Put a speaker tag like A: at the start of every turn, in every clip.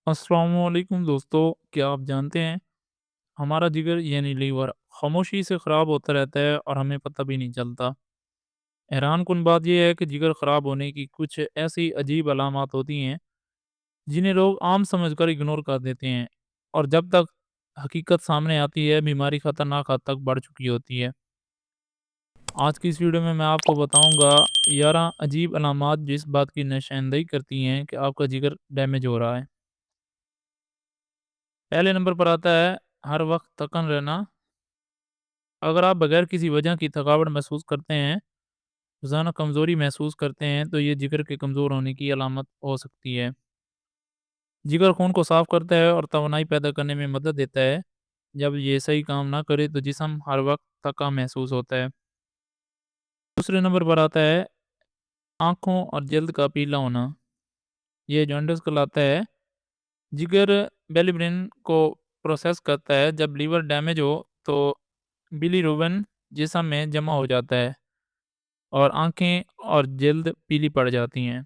A: السلام علیکم دوستو، کیا آپ جانتے ہیں ہمارا جگر یعنی لیور خاموشی سے خراب ہوتا رہتا ہے اور ہمیں پتہ بھی نہیں چلتا۔ حیران کن بات یہ ہے کہ جگر خراب ہونے کی کچھ ایسی عجیب علامات ہوتی ہیں جنہیں لوگ عام سمجھ کر اگنور کر دیتے ہیں، اور جب تک حقیقت سامنے آتی ہے بیماری خطرناک حد تک بڑھ چکی ہوتی ہے۔ آج کی اس ویڈیو میں آپ کو بتاؤں گا 11 عجیب علامات جو اس بات کی نشاندہی کرتی ہیں کہ آپ کا جگر ڈیمیج ہو رہا ہے۔ پہلے نمبر پر آتا ہے ہر وقت تکن رہنا۔ اگر آپ بغیر کسی وجہ کی تھکاوٹ محسوس کرتے ہیں، روزانہ کمزوری محسوس کرتے ہیں، تو یہ جگر کے کمزور ہونے کی علامت ہو سکتی ہے۔ جگر خون کو صاف کرتا ہے اور توانائی پیدا کرنے میں مدد دیتا ہے۔ جب یہ صحیح کام نہ کرے تو جسم ہر وقت تھکا محسوس ہوتا ہے۔ دوسرے نمبر پر آتا ہے آنکھوں اور جلد کا پیلا ہونا۔ یہ جانڈس کہلاتا ہے۔ جگر بیلیبرین کو پروسیس کرتا ہے۔ جب لیور ڈیمیج ہو تو بلی روبن جسم میں جمع ہو جاتا ہے اور آنکھیں اور جلد پیلی پڑ جاتی ہیں۔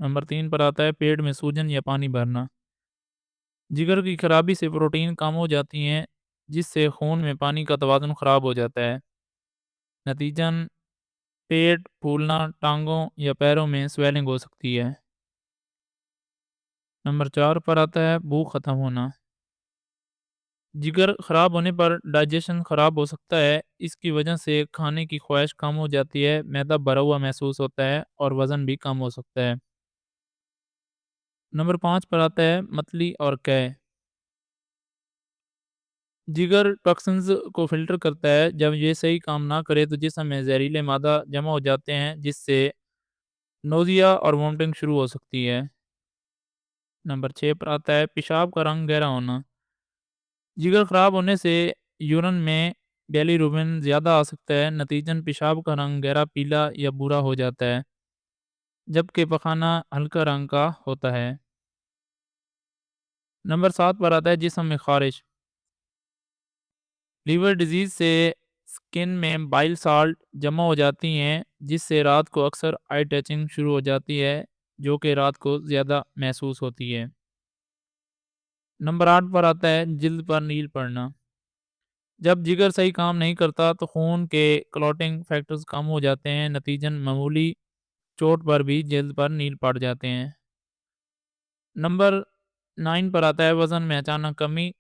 A: نمبر 3 پر آتا ہے پیٹ میں سوجن یا پانی بھرنا۔ جگر کی خرابی سے پروٹین کم ہو جاتی ہیں، جس سے خون میں پانی کا توازن خراب ہو جاتا ہے۔ نتیجن پیٹ پھولنا، ٹانگوں یا پیروں میں سویلنگ ہو سکتی ہے۔ نمبر 4 پر آتا ہے بھوک ختم ہونا۔ جگر خراب ہونے پر ڈائجیشن خراب ہو سکتا ہے۔ اس کی وجہ سے کھانے کی خواہش کم ہو جاتی ہے، معدہ بھرا ہوا محسوس ہوتا ہے اور وزن بھی کم ہو سکتا ہے۔ نمبر 5 پر آتا ہے متلی اور قے۔ جگر ٹاکسنز کو فلٹر کرتا ہے۔ جب یہ صحیح کام نہ کرے تو جسم میں زہریلے مادہ جمع ہو جاتے ہیں، جس سے نوزیا اور وومٹنگ شروع ہو سکتی ہے۔ نمبر 6 پر آتا ہے پیشاب کا رنگ گہرا ہونا۔ جگر خراب ہونے سے یورین میں بیلی روبن زیادہ آ سکتا ہے، نتیجن پیشاب کا رنگ گہرا پیلا یا بھورا ہو جاتا ہے، جبکہ پخانہ ہلکا رنگ کا ہوتا ہے۔ نمبر 7 پر آتا ہے جسم میں خارش۔ لیور ڈیزیز سے سکن میں بائل سالٹ جمع ہو جاتی ہیں، جس سے رات کو اکثر آئی ٹچنگ شروع ہو جاتی ہے، جو کہ رات کو زیادہ محسوس ہوتی ہے۔ نمبر 8 پر آتا ہے جلد پر نیل پڑنا۔ جب جگر صحیح کام نہیں کرتا تو خون کے کلوٹنگ فیکٹرز کم ہو جاتے ہیں، نتیجن معمولی چوٹ پر بھی جلد پر نیل پڑ جاتے ہیں۔ نمبر 9 پر آتا ہے وزن میں اچانک کمی۔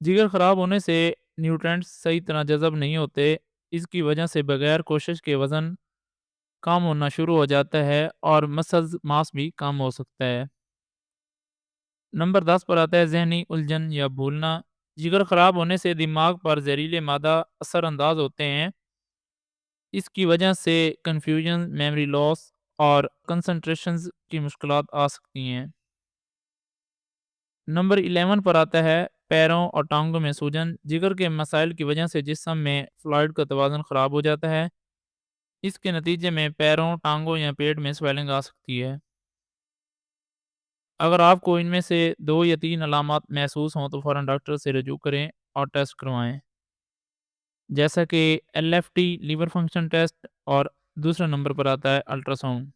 A: جگر خراب ہونے سے نیوٹرینٹس صحیح طرح جذب نہیں ہوتے، اس کی وجہ سے بغیر کوشش کے وزن کم ہونا شروع ہو جاتا ہے اور مسلز ماس بھی کم ہو سکتا ہے۔ نمبر 10 پر آتا ہے ذہنی الجھن یا بھولنا۔ جگر خراب ہونے سے دماغ پر زہریلے مادہ اثر انداز ہوتے ہیں، اس کی وجہ سے کنفیوژن، میموری لاس اور کنسنٹریشنز کی مشکلات آ سکتی ہیں۔ نمبر 11 پر آتا ہے پیروں اور ٹانگوں میں سوجن۔ جگر کے مسائل کی وجہ سے جسم میں فلوئڈ کا توازن خراب ہو جاتا ہے، اس کے نتیجے میں پیروں، ٹانگوں یا پیٹ میں سویلنگ آ سکتی ہے۔ اگر آپ کو ان میں سے 2 یا 3 علامات محسوس ہوں تو فوراً ڈاکٹر سے رجوع کریں اور ٹیسٹ کروائیں، جیسا کہ L F T liver function test, اور دوسرے نمبر پر آتا ہے الٹرا ساؤنڈ۔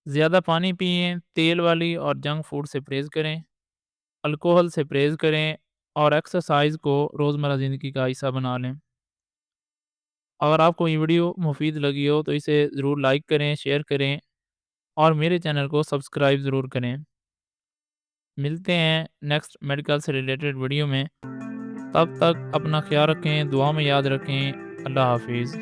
A: زیادہ پانی پئیں، تیل والی اور جنک فوڈ سے پرہیز کریں، الکوہل سے پرہیز کریں اور ایکسرسائز کو روزمرہ زندگی کا حصہ بنا لیں۔ اگر آپ کو یہ ویڈیو مفید لگی ہو تو اسے ضرور لائک کریں، شیئر کریں اور میرے چینل کو سبسکرائب ضرور کریں۔ ملتے ہیں نیکسٹ میڈیکل سے ریلیٹڈ ویڈیو میں، تب تک اپنا خیال رکھیں، دعا میں یاد رکھیں۔ اللہ حافظ۔